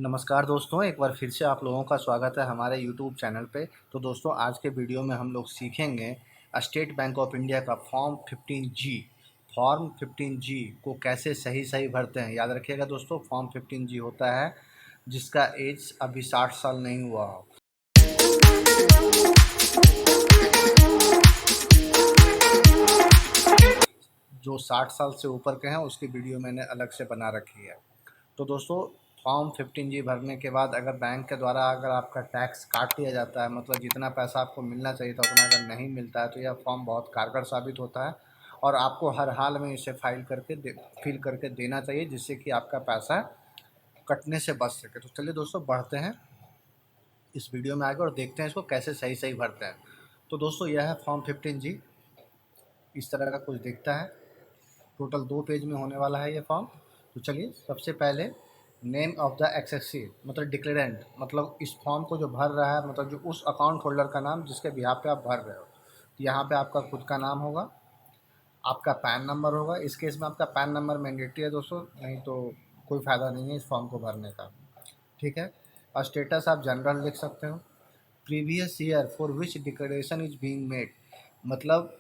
नमस्कार दोस्तों, एक बार फिर से आप लोगों का स्वागत है हमारे यूट्यूब चैनल पे। तो दोस्तों, आज के वीडियो में हम लोग सीखेंगे स्टेट बैंक ऑफ इंडिया का फॉर्म 15G को कैसे सही भरते हैं। याद रखिएगा दोस्तों, फॉर्म 15G होता है जिसका एज अभी 60 साल नहीं हुआ हो। जो 60 साल से ऊपर के हैं उसकी वीडियो मैंने अलग से बना रखी है। तो दोस्तों, फॉर्म 15G भरने के बाद अगर बैंक के द्वारा अगर आपका टैक्स काट लिया जाता है, मतलब जितना पैसा आपको मिलना चाहिए था उतना अगर नहीं मिलता है, तो यह फॉर्म बहुत कारगर साबित होता है और आपको हर हाल में इसे फिल करके देना चाहिए, जिससे कि आपका पैसा कटने से बच सके। तो चलिए दोस्तों, बढ़ते हैं इस वीडियो में आगे और देखते हैं इसको कैसे सही भरते हैं। तो दोस्तों, यह है फॉर्म 15G। इस तरह का कुछ दिखता है। टोटल 2 पेज में होने वाला है ये फॉर्म। तो चलिए, सबसे पहले नेम ऑफ द एक्सेसिव मतलब डिक्लेरेंट, मतलब इस फॉर्म को जो भर रहा है, मतलब जो उस अकाउंट होल्डर का नाम जिसके बिहाफ पे आप भर रहे हो। तो यहाँ पे आपका खुद का नाम होगा, आपका पैन नंबर होगा। इस केस में आपका पैन नंबर मैंडेटरी है दोस्तों, नहीं तो कोई फ़ायदा नहीं है इस फॉर्म को भरने का। ठीक है। और स्टेटस आप जनरल लिख सकते हो। Previous year for which declaration is being made, मतलब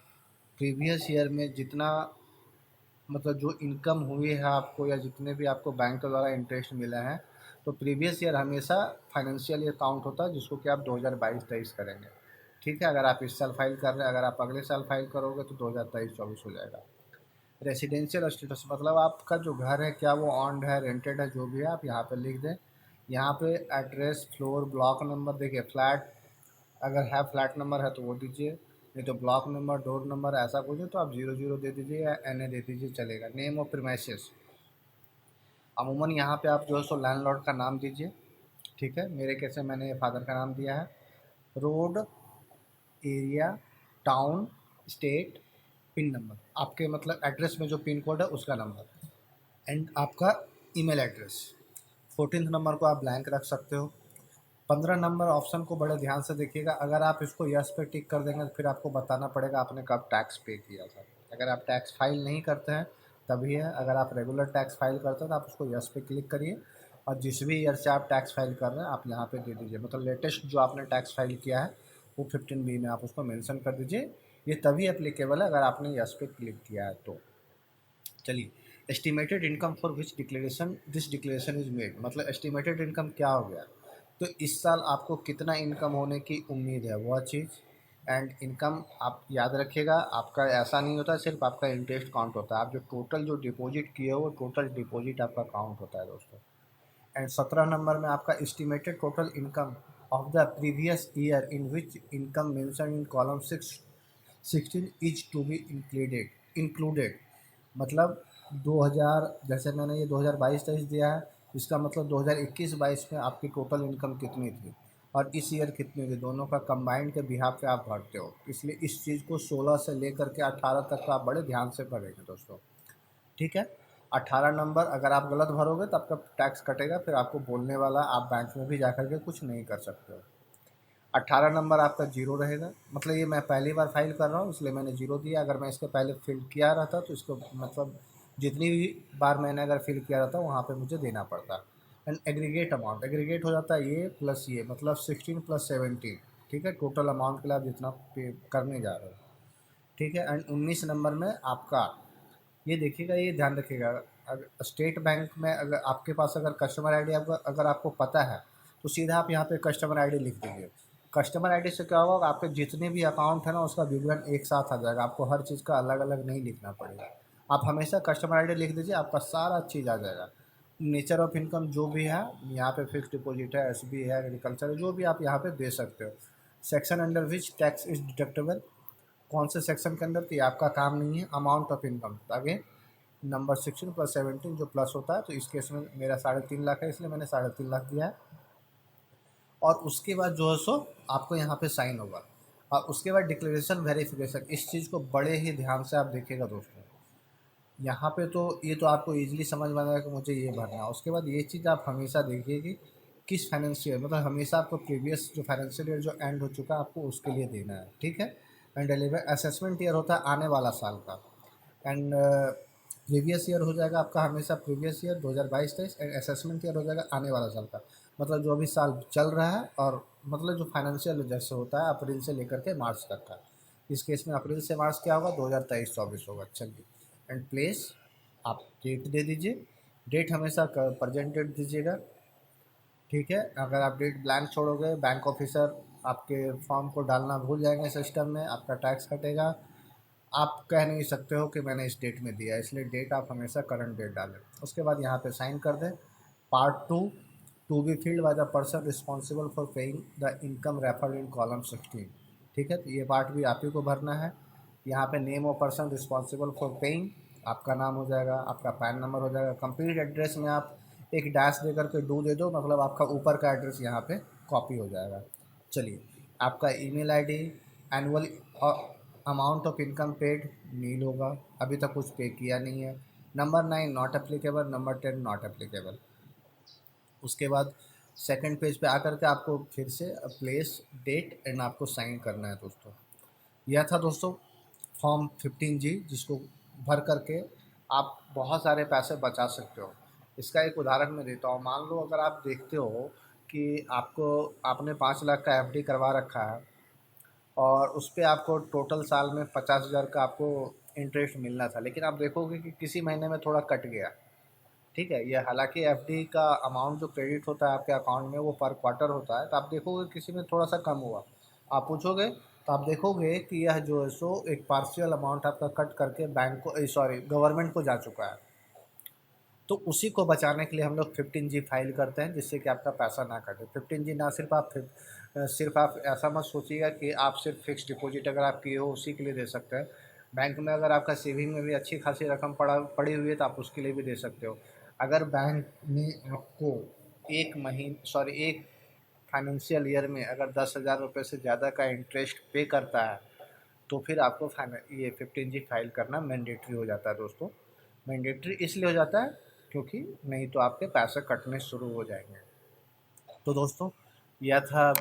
प्रीवियस ईयर में जितना, मतलब जो इनकम हुई है आपको या जितने भी आपको बैंक के द्वारा इंटरेस्ट मिला है, तो प्रीवियस ईयर हमेशा फाइनेंशियल ईयर काउंट होता है, जिसको कि आप 2022-23 करेंगे। ठीक है। अगर आप इस साल फाइल कर रहे हैं, अगर आप अगले साल फाइल करोगे तो 2023-24 हो जाएगा। रेसिडेंशियल स्टेटस मतलब आपका जो घर है, क्या वो ऑन्ड है, रेंटेड है, जो भी है आप यहाँ पे लिख दें। यहाँ पे एड्रेस, फ्लोर, ब्लॉक नंबर, देखिए फ्लैट अगर है, फ्लैट नंबर है तो वो दीजिए, नहीं तो ब्लॉक नंबर, डोर नंबर ऐसा कुछ है तो आप 00 दे दीजिए या NA दे दीजिए, चलेगा। नेम ऑफ प्रीमाइसेस, अमूमन यहाँ पे आप जो है सो लैंडलॉर्ड का नाम दीजिए। ठीक है। मेरे केस में मैंने फादर का नाम दिया है। Road, area, town, state, pin number, आपके मतलब एड्रेस में जो पिन कोड है उसका नंबर, एंड आपका ईमेल एड्रेस। 14th नंबर को आप ब्लैंक रख सकते हो। 15 नंबर ऑप्शन को बड़े ध्यान से देखिएगा। अगर आप इसको यस पे टिक कर देंगे तो फिर आपको बताना पड़ेगा आपने कब टैक्स पे किया था। अगर आप टैक्स फाइल नहीं करते हैं तभी है। अगर आप रेगुलर टैक्स फाइल करते हैं तो आप उसको यस पे क्लिक करिए और जिस भी ईयर से आप टैक्स फाइल कर रहे हैं आप यहाँ पे दे दीजिए, मतलब लेटेस्ट जो आपने टैक्स फाइल किया है वो 15B में आप उसको मेंशन कर दीजिए। ये तभी एप्लीकेबल है अगर आपने यस पे क्लिक किया है तो। चलिए, estimated income for which declaration this declaration is made, मतलब एस्टिमेटेड इनकम क्या हो गया, तो इस साल आपको कितना इनकम होने की उम्मीद है वह चीज़। एंड इनकम आप याद रखिएगा, आपका ऐसा नहीं होता सिर्फ आपका इंटरेस्ट काउंट होता है, आप जो टोटल जो डिपॉजिट किए हो वो टोटल डिपॉजिट आपका काउंट होता है दोस्तों। एंड 17 नंबर में आपका estimated total income of the previous year in which income mention in column 16 is to be included, मतलब 2000, जैसे मैंने ये 2022-23 दिया है, इसका मतलब 2021-22 में आपकी टोटल इनकम कितनी थी और इस ईयर कितनी थी, दोनों का कंबाइंड के बिहाफ पे आप भरते हो। इसलिए इस चीज़ को 16 से लेकर के 18 तक का आप बड़े ध्यान से भरेंगे दोस्तों। ठीक है। 18 नंबर अगर आप गलत भरोगे तो आपका टैक्स कटेगा, फिर आपको बोलने वाला, आप बैंक में भी जा कर के कुछ नहीं कर सकते हो। 18 नंबर आपका जीरो रहेगा, मतलब ये मैं पहली बार फाइल कर रहा हूँ इसलिए मैंने जीरो दिया। अगर मैं इसके पहले फिल किया रहता तो इसको मतलब जितनी भी बार मैंने अगर फिल किया रहता वहाँ पे मुझे देना पड़ता। एंड एग्रीगेट अमाउंट, एग्रीगेट हो जाता है ये प्लस ये, मतलब 16 + 17। ठीक है। टोटल अमाउंट के लिए आप जितना पे करने जा रहे हो। ठीक है। एंड 19 नंबर में आपका ये देखिएगा, ये ध्यान रखिएगा, अगर स्टेट बैंक में अगर आपके पास अगर कस्टमर आईडी आपका अगर आपको पता है तो सीधा आप यहाँ पे कस्टमर आईडी लिख दीजिए। कस्टमर आईडी से क्या होगा, आपके जितने भी अकाउंट है ना उसका विवरण एक साथ आ जाएगा, आपको हर चीज़ का अलग अलग नहीं लिखना पड़ेगा। आप हमेशा कस्टमर आईडी लिख दीजिए, आपका सारा चीज़ आ जाएगा। नेचर ऑफ इनकम जो भी है यहाँ पे, फिक्स डिपॉजिट है, SB है, एग्रीकल्चर है, जो भी आप यहाँ पे दे सकते हो। Section under which tax is deductible, कौन से सेक्शन के अंदर, तो ये आपका काम नहीं है। अमाउंट ऑफ इनकम आगे नंबर 16 + 17 जो प्लस होता है, तो इस केस में मेरा 3.5 लाख है इसलिए मैंने 3.5 लाख दिया है। और उसके बाद जो है सो आपको यहाँ पे साइन होगा और उसके बाद डिक्लेरेशन वेरिफिकेशन, इस चीज़ को बड़े ही ध्यान से आप देखिएगा दोस्तों। यहाँ पे तो ये तो आपको इजीली समझ में आएगा कि मुझे ये भरना है। उसके बाद ये चीज़ आप हमेशा देखिए कि किस फाइनेंशियल, मतलब हमेशा आपको प्रीवियस जो फाइनेंशियल ईयर जो एंड हो चुका है आपको उसके लिए देना है। ठीक है। एंड 11 असेसमेंट ईयर होता है आने वाला साल का। एंड प्रीवियस ईयर हो जाएगा आपका हमेशा previous year 2022-23 and assessment year हो जाएगा आने वाला साल का, मतलब जो अभी साल चल रहा है, और मतलब जो फाइनेंशियल जैसे होता है अप्रैल से लेकर के मार्च तक का। इस केस में अप्रैल से मार्च क्या होगा, 2023-24 होगा। चलिए, एंड प्लेस आप डेट दे दीजिए, डेट हमेशा प्रजेंट डेट दीजिएगा, ठीक है। अगर आप डेट ब्लैंक छोड़ोगे, बैंक ऑफिसर आपके फॉर्म को डालना भूल जाएंगे सिस्टम में, आपका टैक्स कटेगा। आप कह नहीं सकते हो कि मैंने इस डेट में दिया, इसलिए डेट आप हमेशा करंट डेट डालें। उसके बाद यहाँ पे साइन कर दें। Part 2, to be filled by the person responsible for paying the income referred in column 16, ठीक है। तो ये पार्ट भी आप ही को भरना है। यहाँ पे name of person responsible for paying, आपका नाम हो जाएगा, आपका पैन नंबर हो जाएगा। कंप्लीट एड्रेस में आप एक डैश दे करके डू दे दो, मतलब आपका ऊपर का एड्रेस यहाँ पे कॉपी हो जाएगा। चलिए, आपका email ID, annual amount of income paid nil होगा, अभी तक कुछ पे किया नहीं है। Number 9 not applicable, number 10 not applicable. उसके बाद सेकंड पेज पे आकर के आपको फिर से प्लेस डेट एंड आपको साइन करना है दोस्तों। यह था दोस्तों फॉर्म 15G, जिसको भर करके आप बहुत सारे पैसे बचा सकते हो। इसका एक उदाहरण मैं देता हूँ। मान लो अगर आप देखते हो कि आपने 5 लाख का एफडी करवा रखा है और उस पे आपको टोटल साल में 50,000 का आपको इंटरेस्ट मिलना था, लेकिन आप देखोगे कि किसी महीने में थोड़ा कट गया, ठीक है। ये हालांकि एफडी का अमाउंट जो क्रेडिट होता है आपके अकाउंट में वो पर क्वार्टर होता है, तो आप देखोगे किसी में थोड़ा सा कम हुआ, आप पूछोगे तो आप देखोगे कि यह जो है सो एक पार्शियल अमाउंट आपका कट करके बैंक को सॉरी गवर्नमेंट को जा चुका है। तो उसी को बचाने के लिए हम लोग 15G फाइल करते हैं, जिससे कि आपका पैसा ना कटे। 15G ना सिर्फ आप ऐसा मत सोचिएगा कि आप सिर्फ फिक्स डिपॉजिट अगर आप किए हो उसी के लिए दे सकते हैं। बैंक में अगर आपका सेविंग में भी अच्छी खासी रकम पड़ी हुई है तो आप उसके लिए भी दे सकते हो। अगर बैंक ने आपको एक फाइनेंशियल ईयर में अगर 10,000 रुपये से ज़्यादा का इंटरेस्ट पे करता है तो फिर आपको ये 15G फाइल करना मैंडेटरी हो जाता है दोस्तों। मैंडेटरी इसलिए हो जाता है क्योंकि नहीं तो आपके पैसे कटने शुरू हो जाएंगे। तो दोस्तों, यह था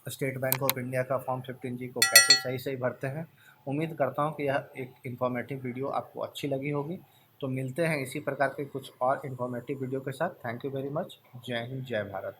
स्टेट बैंक ऑफ इंडिया का फॉर्म 15G को कैसे सही सही भरते हैं। उम्मीद करता हूँ कि यह एक इन्फॉर्मेटिव वीडियो आपको अच्छी लगी होगी। तो मिलते हैं इसी प्रकार के कुछ और इन्फॉर्मेटिव वीडियो के साथ। Thank you very much. जय हिंद, जय भारत।